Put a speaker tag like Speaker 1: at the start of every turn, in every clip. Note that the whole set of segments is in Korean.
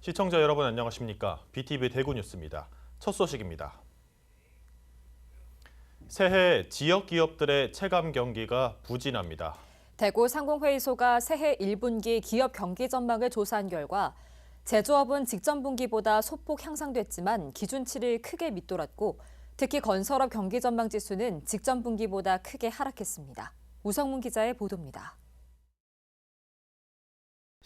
Speaker 1: 시청자 여러분 안녕하십니까? BTV 대구 뉴스입니다. 첫 소식입니다. 새해 지역 기업들의 체감 경기가 부진합니다.
Speaker 2: 대구 상공회의소가 새해 1분기 기업 경기 전망을 조사한 결과 제조업은 직전 분기보다 소폭 향상됐지만 기준치를 크게 밑돌았고 특히 건설업 경기 전망 지수는 직전 분기보다 크게 하락했습니다. 우성문 기자의 보도입니다.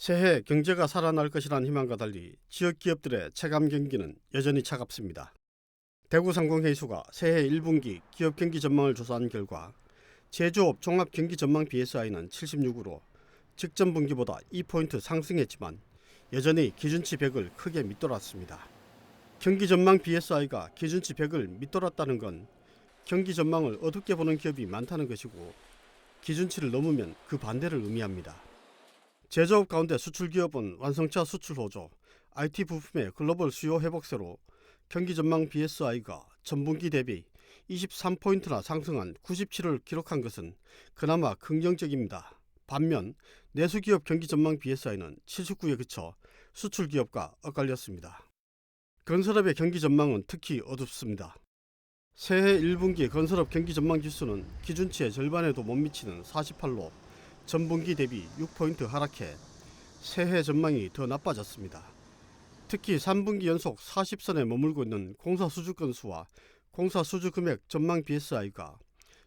Speaker 3: 새해 경제가 살아날 것이라는 희망과 달리 지역 기업들의 체감 경기는 여전히 차갑습니다. 대구 상공회의소가 새해 1분기 기업 경기 전망을 조사한 결과 제조업 종합 경기 전망 BSI는 76으로 직전 분기보다 2포인트 상승했지만 여전히 기준치 100을 크게 밑돌았습니다. 경기 전망 BSI가 기준치 100을 밑돌았다는 건 경기 전망을 어둡게 보는 기업이 많다는 것이고 기준치를 넘으면 그 반대를 의미합니다. 제조업 가운데 수출기업은 완성차 수출 호조, IT 부품의 글로벌 수요 회복세로 경기 전망 BSI가 전분기 대비 23포인트나 상승한 97을 기록한 것은 그나마 긍정적입니다. 반면 내수기업 경기 전망 BSI는 79에 그쳐 수출기업과 엇갈렸습니다. 건설업의 경기 전망은 특히 어둡습니다. 새해 1분기 건설업 경기 전망 지수는 기준치의 절반에도 못 미치는 48로 전분기 대비 6포인트 하락해 새해 전망이 더 나빠졌습니다. 특히 3분기 연속 40선에 머물고 있는 공사 수주 건수와 공사 수주 금액 전망 BSI가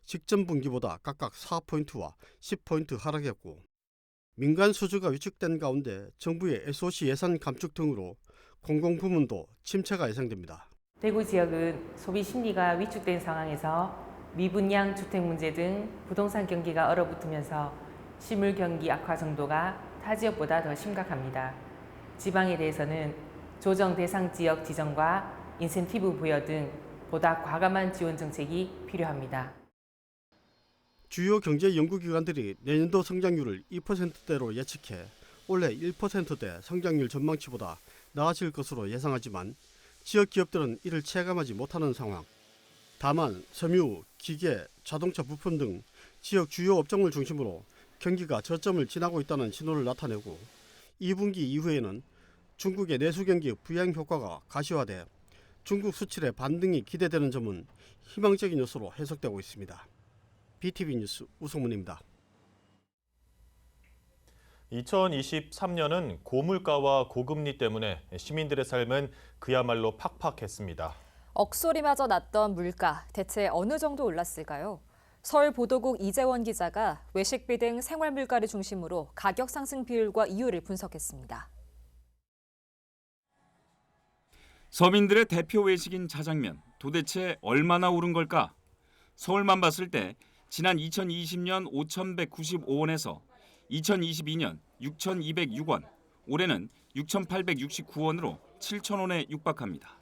Speaker 3: 직전 분기보다 각각 4포인트와 10포인트 하락했고 민간 수주가 위축된 가운데 정부의 SOC 예산 감축 등으로 공공부문도 침체가 예상됩니다.
Speaker 4: 대구 지역은 소비 심리가 위축된 상황에서 미분양 주택 문제 등 부동산 경기가 얼어붙으면서 실물 경기 악화 정도가 타 지역보다 더 심각합니다. 지방에 대해서는 조정 대상 지역 지정과 인센티브 부여 등 보다 과감한 지원 정책이 필요합니다.
Speaker 3: 주요 경제 연구기관들이 내년도 성장률을 2%대로 예측해 올해 1%대 성장률 전망치보다 나아질 것으로 예상하지만 지역 기업들은 이를 체감하지 못하는 상황. 다만 섬유, 기계, 자동차 부품 등 지역 주요 업종을 중심으로 경기가 저점을 지나고 있다는 신호를 나타내고 2분기 이후에는 중국의 내수 경기 부양 효과가 가시화돼 중국 수출의 반등이 기대되는 점은 희망적인 요소로 해석되고 있습니다. BTV 뉴스 우성문입니다.
Speaker 1: 2023년은 고물가와 고금리 때문에 시민들의 삶은 그야말로 팍팍했습니다.
Speaker 2: 억소리마저 났던 물가, 대체 어느 정도 올랐을까요? 서울보도국 이재원 기자가 외식비 등 생활물가를 중심으로 가격 상승 비율과 이유를 분석했습니다.
Speaker 5: 서민들의 대표 외식인 자장면, 도대체 얼마나 오른 걸까? 서울만 봤을 때 지난 2020년 5,195원에서 2022년 6,206원, 올해는 6,869원으로 7,000원에 육박합니다.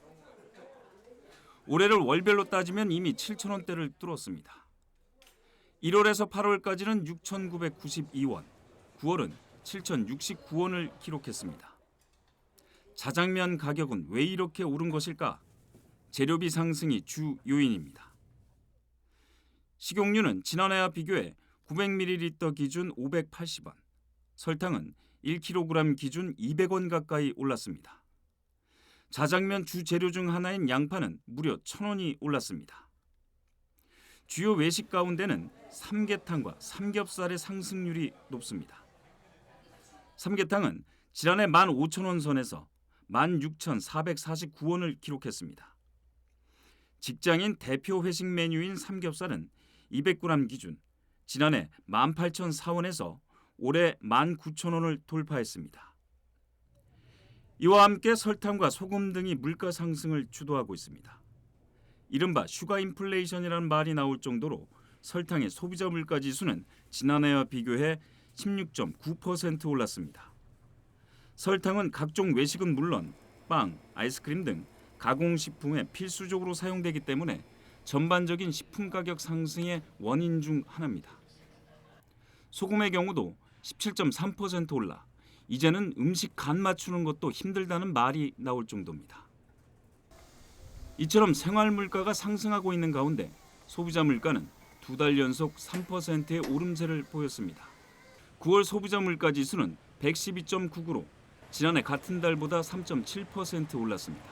Speaker 5: 올해를 월별로 따지면 이미 7,000원대를 뚫었습니다. 1월에서 8월까지는 6,992원, 9월은 7,069원을 기록했습니다. 자장면 가격은 왜 이렇게 오른 것일까? 재료비 상승이 주 요인입니다. 식용유는 지난해와 비교해 900ml 기준 580원, 설탕은 1kg 기준 200원 가까이 올랐습니다. 자장면 주 재료 중 하나인 양파는 무려 1,000원이 올랐습니다. 주요 외식 가운데는 삼계탕과 삼겹살의 상승률이 높습니다. 삼계탕은 지난해 15,000원 선에서 16,449원을 기록했습니다. 직장인 대표 회식 메뉴인 삼겹살은 200g 기준 지난해 18,004원에서 올해 19,000원을 돌파했습니다. 이와 함께 설탕과 소금 등이 물가 상승을 주도하고 있습니다. 이른바 슈가 인플레이션이라는 말이 나올 정도로 설탕의 소비자 물가 지수는 지난해와 비교해 16.9% 올랐습니다. 설탕은 각종 외식은 물론 빵, 아이스크림 등 가공식품에 필수적으로 사용되기 때문에 전반적인 식품 가격 상승의 원인 중 하나입니다. 소금의 경우도 17.3% 올라 이제는 음식 간 맞추는 것도 힘들다는 말이 나올 정도입니다. 이처럼 생활 물가가 상승하고 있는 가운데 소비자 물가는 2달 연속 3%의 오름세를 보였습니다. 9월 소비자 물가 지수는 112.9로 지난해 같은 달보다 3.7% 올랐습니다.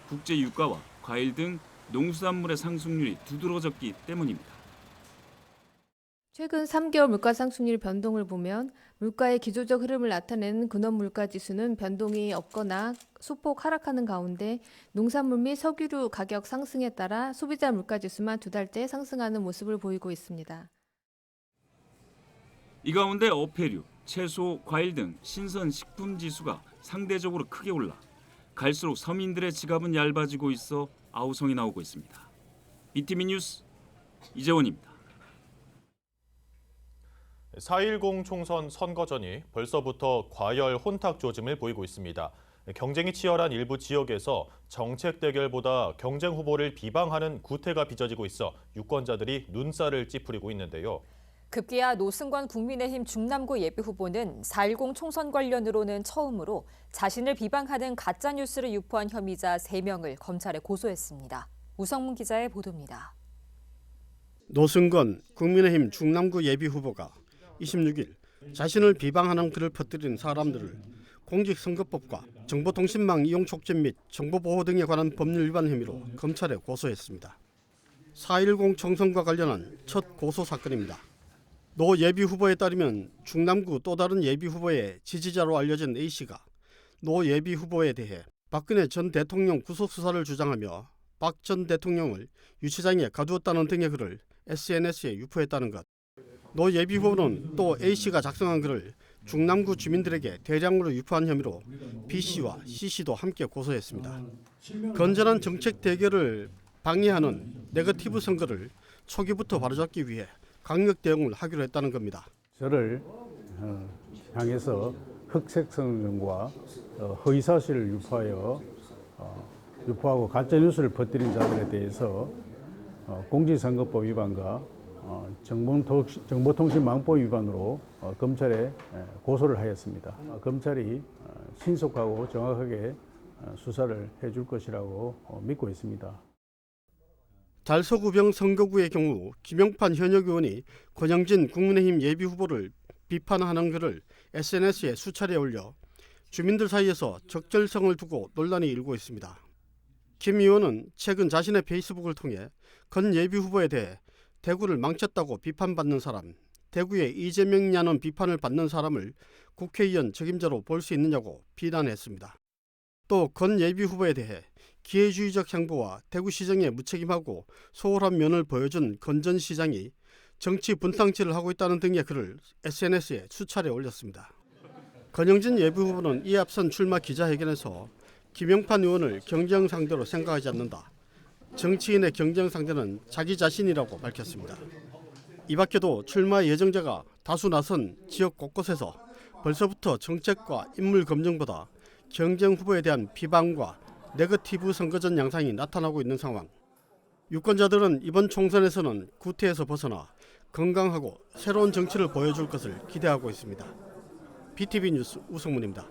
Speaker 5: 국제 유가와 과일 등 농수산물의 상승률이 두드러졌기 때문입니다.
Speaker 6: 최근 3개월 물가 상승률 변동을 보면 물가의 기조적 흐름을 나타내는 근원 물가 지수는 변동이 없거나 소폭 하락하는 가운데 농산물 및 석유류 가격 상승에 따라 소비자 물가 지수만 2달째 상승하는 모습을 보이고 있습니다.
Speaker 5: 이 가운데 어패류, 채소, 과일 등 신선 식품 지수가 상대적으로 크게 올라 갈수록 서민들의 지갑은 얇아지고 있어 아우성이 나오고 있습니다. BTV 뉴스 이재원입니다.
Speaker 1: 4.10 총선 선거전이 벌써부터 과열 혼탁 조짐을 보이고 있습니다. 경쟁이 치열한 일부 지역에서 정책 대결보다 경쟁 후보를 비방하는 구태가 빚어지고 있어 유권자들이 눈살을 찌푸리고 있는데요.
Speaker 2: 급기야 노승관 국민의힘 중남구 예비후보는 4.10 총선 관련으로는 처음으로 자신을 비방하는 가짜뉴스를 유포한 혐의자 3명을 검찰에 고소했습니다. 우성문 기자의 보도입니다.
Speaker 3: 노승건 국민의힘 중남구 예비후보가 26일 자신을 비방하는 글을 퍼뜨린 사람들을 공직선거법과 정보통신망 이용 촉진 및 정보보호 등에 관한 법률 위반 혐의로 검찰에 고소했습니다. 4.10 총선과 관련한 첫 고소 사건입니다. 노 예비후보에 따르면 중남구 또 다른 예비후보의 지지자로 알려진 A씨가 노 예비후보에 대해 박근혜 전 대통령 구속수사를 주장하며 박 전 대통령을 유치장에 가두었다는 등의 글을 SNS에 유포했다는 것. 노 예비후보는 또 A씨가 작성한 글을 중남구 주민들에게 대량으로 유포한 혐의로 B씨와 C씨도 함께 고소했습니다. 건전한 정책 대결을 방해하는 네거티브 선거를 초기부터 바로잡기 위해 강력 대응을 하기로 했다는 겁니다.
Speaker 7: 저를 향해서 흑색성명과 허위사실을 유포하고 가짜뉴스를 퍼뜨린 자들에 대해서 공직선거법 위반과 정보통신망법 위반으로 검찰에 고소를 하였습니다. 검찰이 신속하고 정확하게 수사를 해줄 것이라고 믿고 있습니다.
Speaker 3: 달서구병 선거구의 경우 김영판 현역 의원이 권영진 국민의힘 예비후보를 비판하는 글을 SNS에 수차례 올려 주민들 사이에서 적절성을 두고 논란이 일고 있습니다. 김 의원은 최근 자신의 페이스북을 통해 건 예비후보에 대해 대구를 망쳤다고 비판받는 사람, 대구의 이재명이냐는 비판을 받는 사람을 국회의원 책임자로 볼 수 있느냐고 비난했습니다. 또 건 예비후보에 대해 기회주의적 행보와 대구시정에 무책임하고 소홀한 면을 보여준 건 전 시장이 정치 분탕질을 하고 있다는 등의 글을 SNS에 수차례 올렸습니다. 권영진 예비후보는 이에 앞선 출마 기자회견에서 김영판 의원을 경쟁 상대로 생각하지 않는다. 정치인의 경쟁 상대는 자기 자신이라고 밝혔습니다. 이 밖에도 출마 예정자가 다수 나선 지역 곳곳에서 벌써부터 정책과 인물 검증보다 경쟁 후보에 대한 비방과 네거티브 선거전 양상이 나타나고 있는 상황. 유권자들은 이번 총선에서는 구태에서 벗어나 건강하고 새로운 정치를 보여줄 것을 기대하고 있습니다. BTV 뉴스 우성문입니다.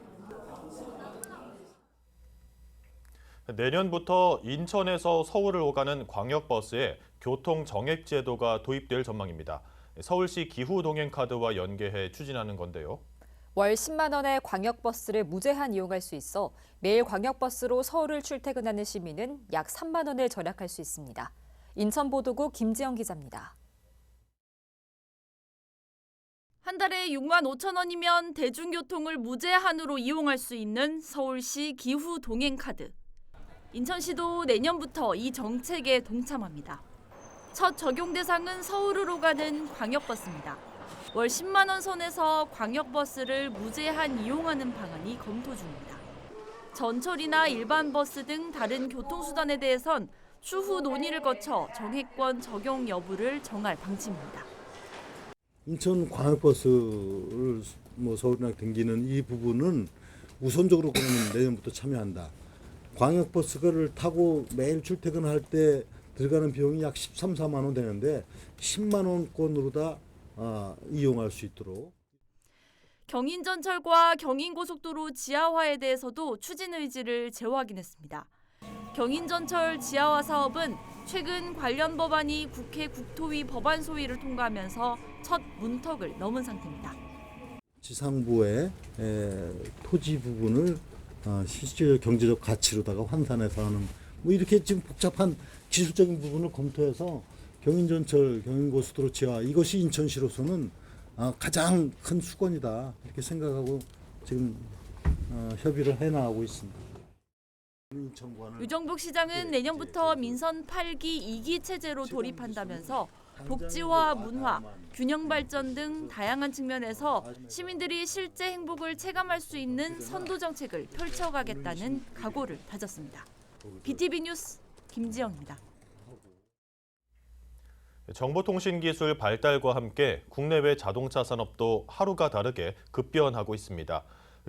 Speaker 1: 내년부터 인천에서 서울을 오가는 광역버스에 교통 정액 제도가 도입될 전망입니다. 서울시 기후 동행 카드와 연계해 추진하는 건데요.
Speaker 2: 월 10만 원의 광역버스를 무제한 이용할 수 있어 매일 광역버스로 서울을 출퇴근하는 시민은 약 3만 원을 절약할 수 있습니다. 인천보도국 김지영 기자입니다.
Speaker 8: 한 달에 6만 5천 원이면 대중교통을 무제한으로 이용할 수 있는 서울시 기후 동행 카드. 인천시도 내년부터 이 정책에 동참합니다. 첫 적용 대상은 서울으로 가는 광역버스입니다. 월 10만 원 선에서 광역버스를 무제한 이용하는 방안이 검토 중입니다. 전철이나 일반 버스 등 다른 교통수단에 대해선 추후 논의를 거쳐 정액권 적용 여부를 정할 방침입니다.
Speaker 9: 인천 광역버스를 서울이나 댕기는 이 부분은 우선적으로 그러면 내년부터 참여한다. 광역버스를 타고 매일 출퇴근할 때 들어가는 비용이 약 13, 14만 원 되는데 10만 원권으로 다 이용할 수 있도록.
Speaker 8: 경인전철과 경인고속도로 지하화에 대해서도 추진 의지를 재확인했습니다. 경인전철 지하화 사업은 최근 관련 법안이 국회 국토위 법안 소위를 통과하면서 첫 문턱을 넘은 상태입니다.
Speaker 9: 지상부의 토지 부분을 실질 경제적 가치로다가 환산해서 하는 뭐 이렇게 지금 복잡한 기술적인 부분을 검토해서 경인전철, 경인고속도로 지하 이것이 인천시로서는 가장 큰 수건이다 이렇게 생각하고 지금 협의를 해나가고 있습니다.
Speaker 8: 유정복 시장은 내년부터 민선 8기 2기 체제로 돌입한다면서 복지와 문화, 균형 발전 등 다양한 측면에서 시민들이 실제 행복을 체감할 수 있는 선도 정책을 펼쳐가겠다는 각오를 다졌습니다. BTV 뉴스 김지영입니다.
Speaker 1: 정보통신기술 발달과 함께 국내외 자동차 산업도 하루가 다르게 급변하고 있습니다.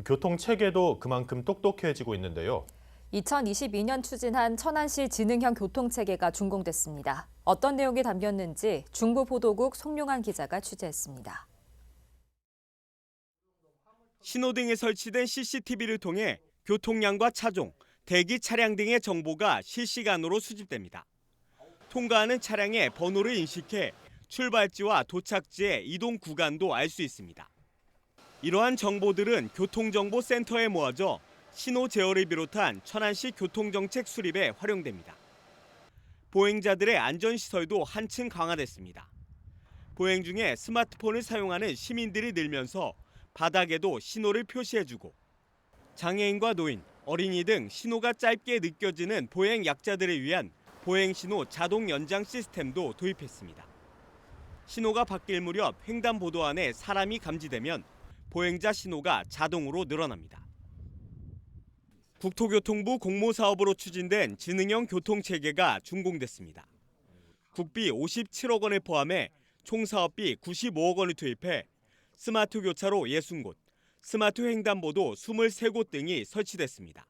Speaker 1: 교통체계도 그만큼 똑똑해지고 있는데요.
Speaker 2: 2022년 추진한 천안시 지능형 교통체계가 준공됐습니다. 어떤 내용이 담겼는지 중부보도국 송용환 기자가 취재했습니다.
Speaker 10: 신호등에 설치된 CCTV를 통해 교통량과 차종, 대기 차량 등의 정보가 실시간으로 수집됩니다. 통과하는 차량의 번호를 인식해 출발지와 도착지의 이동 구간도 알 수 있습니다. 이러한 정보들은 교통정보센터에 모아져 신호 제어를 비롯한 천안시 교통정책 수립에 활용됩니다. 보행자들의 안전시설도 한층 강화됐습니다. 보행 중에 스마트폰을 사용하는 시민들이 늘면서 바닥에도 신호를 표시해주고 장애인과 노인, 어린이 등 신호가 짧게 느껴지는 보행 약자들을 위한 보행신호 자동 연장 시스템도 도입했습니다. 신호가 바뀔 무렵 횡단보도 안에 사람이 감지되면 보행자 신호가 자동으로 늘어납니다. 국토교통부 공모사업으로 추진된 지능형 교통체계가 준공됐습니다. 국비 57억 원을 포함해 총 사업비 95억 원을 투입해 스마트 교차로 60곳, 스마트 횡단보도 23곳 등이 설치됐습니다.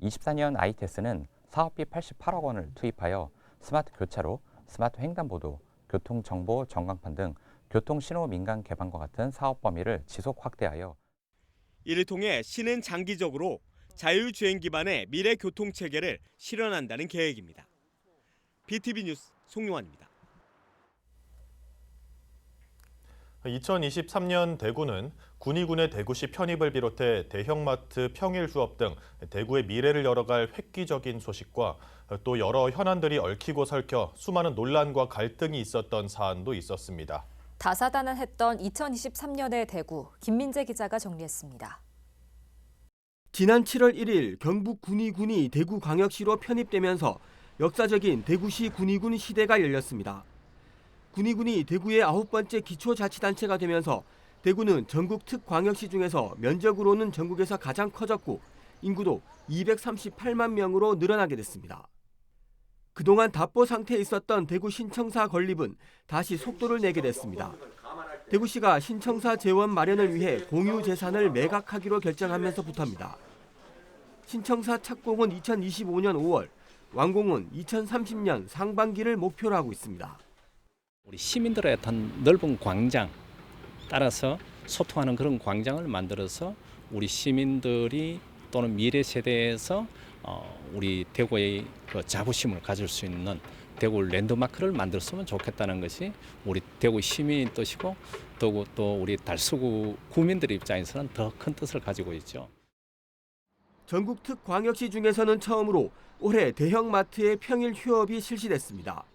Speaker 11: 24년 ITS는 사업비 88억 원을 투입하여 스마트 교차로, 스마트 횡단보도, 교통정보 전광판 등 교통신호 민간 개방과 같은 사업 범위를 지속 확대하여
Speaker 10: 이를 통해 시는 장기적으로 자율주행 기반의 미래 교통체계를 실현한다는 계획입니다. BTV 뉴스 송용환입니다.
Speaker 1: 2023년 대구는 군위군의 대구시 편입을 비롯해 대형마트 평일 휴업 등 대구의 미래를 열어갈 획기적인 소식과 또 여러 현안들이 얽히고 설켜 수많은 논란과 갈등이 있었던 사안도 있었습니다.
Speaker 2: 다사다난했던 2023년의 대구, 김민재 기자가 정리했습니다.
Speaker 12: 지난 7월 1일 경북 군위군이 대구광역시로 편입되면서 역사적인 대구시 군위군 시대가 열렸습니다. 군위군이 대구의 9번째 기초자치단체가 되면서 대구는 전국 특광역시 중에서 면적으로는 전국에서 가장 커졌고 인구도 238만 명으로 늘어나게 됐습니다. 그동안 답보 상태에 있었던 대구 신청사 건립은 다시 속도를 내게 됐습니다. 대구시가 신청사 재원 마련을 위해 공유 재산을 매각하기로 결정하면서부터입니다. 신청사 착공은 2025년 5월, 완공은 2030년 상반기를 목표로 하고 있습니다.
Speaker 13: 우리 시민들의 어떤 넓은 광장, 따라서 소통하는 그런 광장을 만들어서 우리 시민들이 또는 미래 세대에서 우리 대구의 그 자부심을 가질 수 있는 대구 랜드마크를 만들었으면 좋겠다는 것이 우리 대구 시민의 뜻이고 또 우리 달서구 구민들 입장에서는 더 큰 뜻을 가지고 있죠.
Speaker 12: 전국 특광역시 중에서는 처음으로 올해 대형마트의 평일 휴업이 실시됐습니다.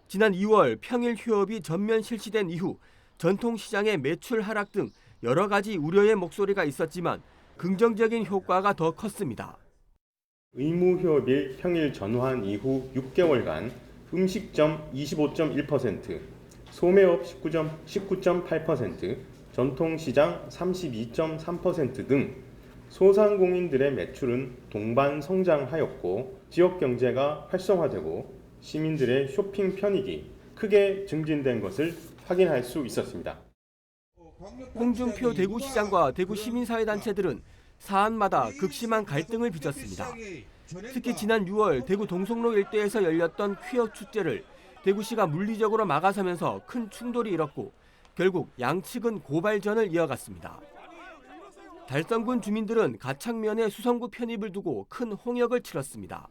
Speaker 12: 지난 2월 평일 휴업이 전면 실시된 이후 전통시장의 매출 하락 등 여러 가지 우려의 목소리가 있었지만 긍정적인 효과가 더 컸습니다.
Speaker 14: 의무 휴업일 평일 전환 이후 6개월간 음식점 25.1%, 소매업 19.8%, 전통시장 32.3% 등 소상공인들의 매출은 동반 성장하였고 지역 경제가 활성화되고 시민들의 쇼핑 편익이 크게 증진된 것을 확인할 수 있었습니다.
Speaker 12: 홍준표 대구시장과 대구 시민사회단체들은 사안마다 극심한 갈등을 빚었습니다. 특히 지난 6월 대구 동성로 일대에서 열렸던 퀴어 축제를 대구시가 물리적으로 막아서면서 큰 충돌이 일었고 결국 양측은 고발전을 이어갔습니다. 달성군 주민들은 가창면에 수성구 편입을 두고 큰 홍역을 치렀습니다.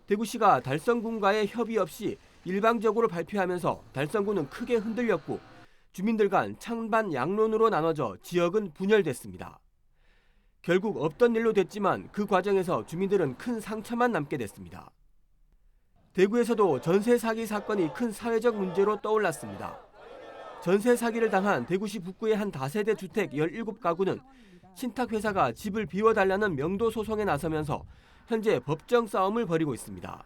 Speaker 12: 대구시가 달성군과의 협의 없이 일방적으로 발표하면서 달성군은 크게 흔들렸고 주민들 간 찬반 양론으로 나눠져 지역은 분열됐습니다. 결국 없던 일로 됐지만 그 과정에서 주민들은 큰 상처만 남게 됐습니다. 대구에서도 전세 사기 사건이 큰 사회적 문제로 떠올랐습니다. 전세 사기를 당한 대구시 북구의 한 다세대 주택 17가구는 신탁회사가 집을 비워달라는 명도 소송에 나서면서 현재 법정 싸움을 벌이고 있습니다.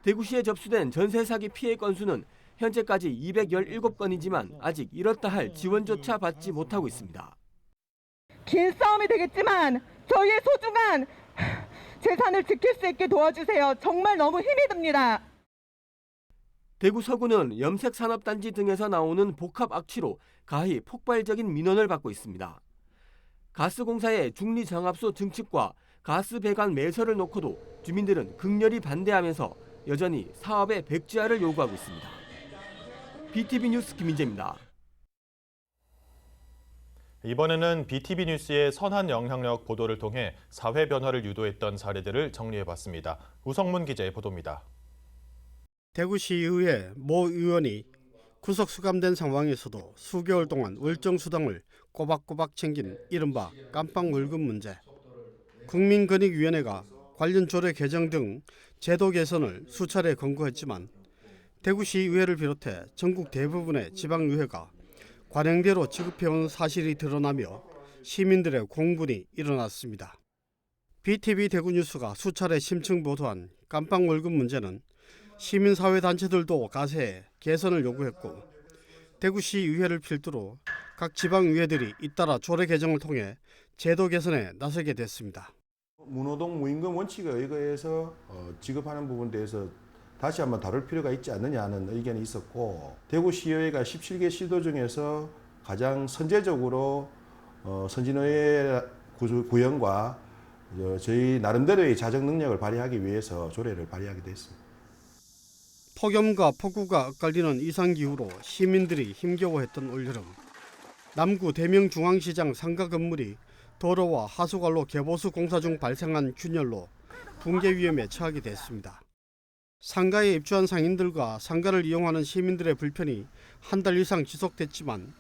Speaker 12: 대구시에 접수된 전세 사기 피해 건수는 현재까지 217건이지만 아직 이렇다 할 지원조차 받지 못하고 있습니다.
Speaker 15: 긴 싸움이 되겠지만 저희의 소중한 재산을 지킬 수 있게 도와주세요. 정말 너무 힘이 듭니다.
Speaker 12: 대구 서구는 염색산업단지 등에서 나오는 복합 악취로 가히 폭발적인 민원을 받고 있습니다. 가스공사의 중리정압소 증축과 가스 배관 매설을 놓고도 주민들은 극렬히 반대하면서 여전히 사업의 백지화를 요구하고 있습니다. BTV 뉴스 김민재입니다.
Speaker 1: 이번에는 BTV 뉴스의 선한 영향력 보도를 통해 사회 변화를 유도했던 사례들을 정리해봤습니다. 우성문 기자의 보도입니다.
Speaker 3: 대구시의회 모 의원이 구속 수감된 상황에서도 수개월 동안 월정 수당을 꼬박꼬박 챙긴 이른바 깜빵 월급 문제. 국민권익위원회가 관련 조례 개정 등 제도 개선을 수차례 권고했지만 대구시의회를 비롯해 전국 대부분의 지방의회가 관행대로 지급해온 사실이 드러나며 시민들의 공분이 일어났습니다. BTV 대구뉴스가 수차례 심층 보도한 깜빵 월급 문제는 시민사회단체들도 가세해 개선을 요구했고 대구시의회를 필두로 각 지방의회들이 잇따라 조례 개정을 통해 제도 개선에 나서게 됐습니다.
Speaker 16: 무노동 무임금 원칙에 의거해서 지급하는 부분에 대해서 다시 한번 다룰 필요가 있지 않느냐는 의견이 있었고 대구시의회가 17개 시도 중에서 가장 선제적으로 선진의회 구형과 저희 나름대로의 자정 능력을 발휘하기 위해서 조례를 발의하게 됐습니다.
Speaker 3: 폭염과 폭우가 엇갈리는 이상기후로 시민들이 힘겨워했던 올여름. 남구 대명중앙시장 상가 건물이 도로와 하수관로 개보수 공사 중 발생한 균열로 붕괴 위험에 처하게 됐습니다. 상가에 입주한 상인들과 상가를 이용하는 시민들의 불편이 한 달 이상 지속됐지만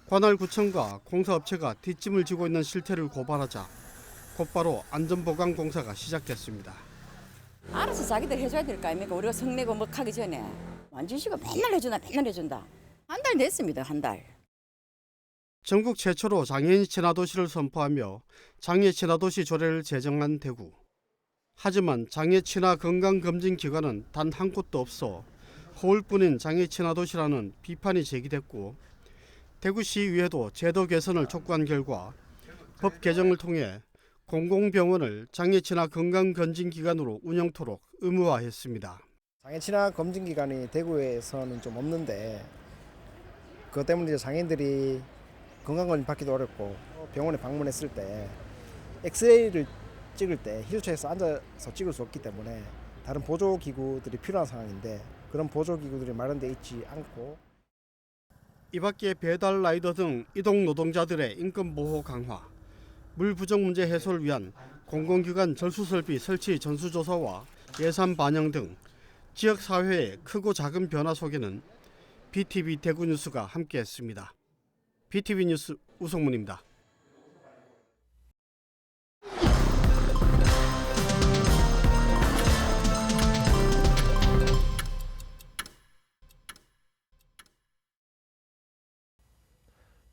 Speaker 3: 관할구청과 공사업체가 뒷짐을 지고 있는 실태를 고발하자 곧바로 안전보강 공사가 시작됐습니다.
Speaker 17: 알아서 자기들 해줘야 될 거 아닙니까? 우리가 성내고 뭐 하기 전에 완전시가 맨날 해준다. 한 달 됐습니다. 한 달.
Speaker 3: 전국 최초로 장애인 친화도시를 선포하며 장애 친화도시 조례를 제정한 대구. 하지만 장애 친화 건강검진 기관은 단 한 곳도 없어 허울뿐인 장애 친화도시라는 비판이 제기됐고 대구시의회도 제도 개선을 촉구한 결과 법 개정을 통해 공공병원을 장애 친화 건강검진기관으로 운영토록 의무화했습니다.
Speaker 18: 장애 친화 검진기관이 대구에서는 좀 없는데 그것 때문에 이제 장애인들이 건강검진 받기도 어렵고 병원에 방문했을 때 엑스레이를 찍을 때 휠체어에서 앉아서 찍을 수 없기 때문에 다른 보조기구들이 필요한 상황인데 그런 보조기구들이 마련되어 있지 않고
Speaker 3: 이 밖에 배달 라이더 등 이동 노동자들의 인권 보호 강화, 물 부족 문제 해소를 위한 공공기관 절수설비 설치 전수조사와 예산 반영 등 지역사회의 크고 작은 변화 속에는 BTV 대구뉴스가 함께했습니다. BTV 뉴스 우성문입니다.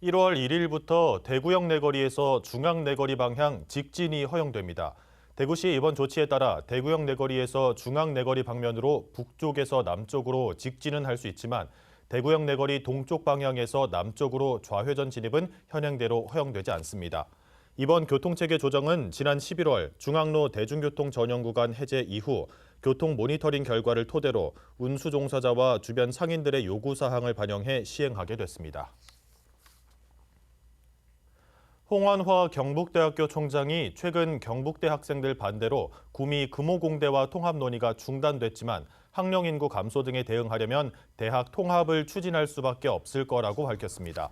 Speaker 1: (1월 1일부터) 대구역 내거리에서 중앙 내거리 방향 직진이 허용됩니다. 대구시 이번 조치에 따라 대구역 내거리에서 중앙 내거리 방면으로 북쪽에서 남쪽으로 직진은 할 수 있지만 대구역 내거리 동쪽 방향에서 남쪽으로 좌회전 진입은 현행대로 허용되지 않습니다. 이번 교통체계 조정은 지난 11월 중앙로 대중교통 전용 구간 해제 이후 교통 모니터링 결과를 토대로 운수 종사자와 주변 상인들의 요구 사항을 반영해 시행하게 됐습니다. 홍완화 경북대학교 총장이 최근 경북대 학생들 반대로 구미 금호공대와 통합 논의가 중단됐지만 학령 인구 감소 등에 대응하려면 대학 통합을 추진할 수밖에 없을 거라고 밝혔습니다.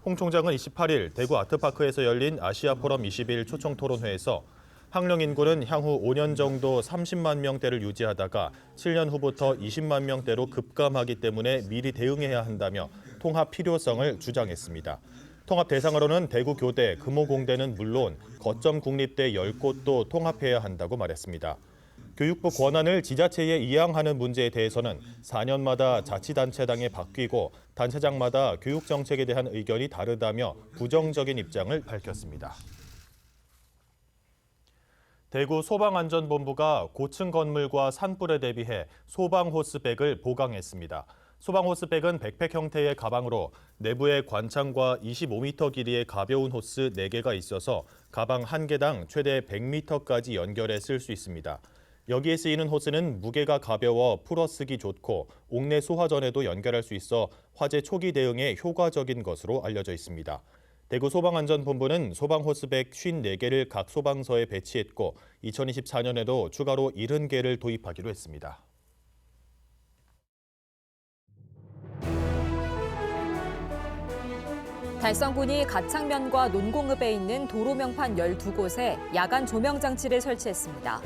Speaker 1: 홍 총장은 28일 대구 아트파크에서 열린 아시아포럼 21 초청 토론회에서 학령 인구는 향후 5년 정도 30만 명대를 유지하다가 7년 후부터 20만 명대로 급감하기 때문에 미리 대응해야 한다며 통합 필요성을 주장했습니다. 통합 대상으로는 대구 교대, 금호공대는 물론 거점 국립대 10곳도 통합해야 한다고 말했습니다. 교육부 권한을 지자체에 이양하는 문제에 대해서는 4년마다 자치단체당에 바뀌고 단체장마다 교육 정책에 대한 의견이 다르다며 부정적인 입장을 밝혔습니다. 대구 소방안전본부가 고층 건물과 산불에 대비해 소방호스백을 보강했습니다. 소방호스백은 백팩 형태의 가방으로 내부에 관창과 25m 길이의 가벼운 호스 4개가 있어서 가방 1개당 최대 100m까지 연결해 쓸 수 있습니다. 여기에 쓰이는 호스는 무게가 가벼워 풀어쓰기 좋고 옥내 소화 전에도 연결할 수 있어 화재 초기 대응에 효과적인 것으로 알려져 있습니다. 대구 소방안전본부는 소방호스백 54개를 각 소방서에 배치했고 2024년에도 추가로 70개를 도입하기로 했습니다.
Speaker 2: 달성군이 가창면과 논공읍에 있는 도로명판 12곳에 야간 조명 장치를 설치했습니다.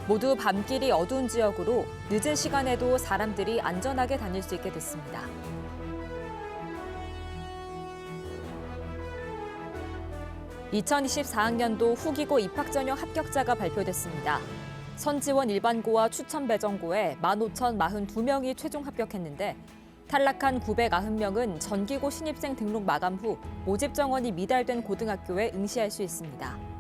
Speaker 2: 모두 밤길이 어두운 지역으로 늦은 시간에도 사람들이 안전하게 다닐 수 있게 됐습니다. (2024학년도) 후기고 입학전형 합격자가 발표됐습니다. 선지원 일반고와 추천배정고에 15,042명이 최종 합격했는데 탈락한 990명은 전기고 신입생 등록 마감 후 모집 정원이 미달된 고등학교에 응시할 수 있습니다.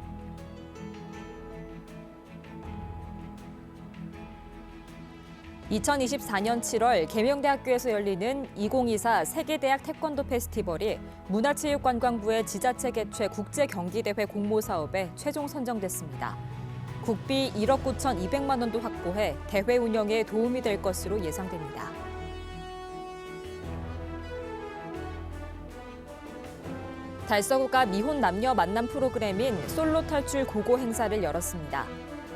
Speaker 2: (2024년 7월) 계명대학교에서 열리는 2024 세계대학 태권도 페스티벌이 문화체육관광부의 지자체 개최 국제경기대회 공모사업에 최종 선정됐습니다. 국비 1억 9,200만 원도 확보해 대회 운영에 도움이 될 것으로 예상됩니다. 달서구가 미혼 남녀 만남 프로그램인 솔로 탈출 고고 행사를 열었습니다.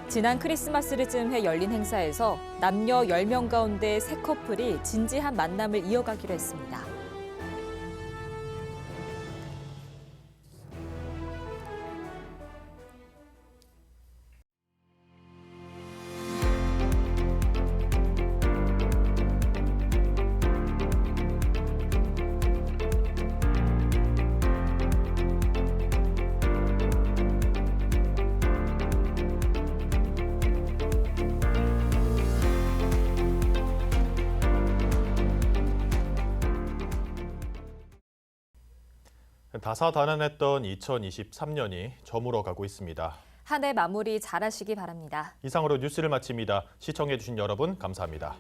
Speaker 2: 지난 크리스마스를 즈음해 열린 행사에서 남녀 10명 가운데 3커플이 진지한 만남을 이어가기로 했습니다.
Speaker 1: 다사다난했던 2023년이 저물어가고 있습니다.
Speaker 2: 한 해 마무리 잘하시기 바랍니다.
Speaker 1: 이상으로 뉴스를 마칩니다. 시청해주신 여러분 감사합니다.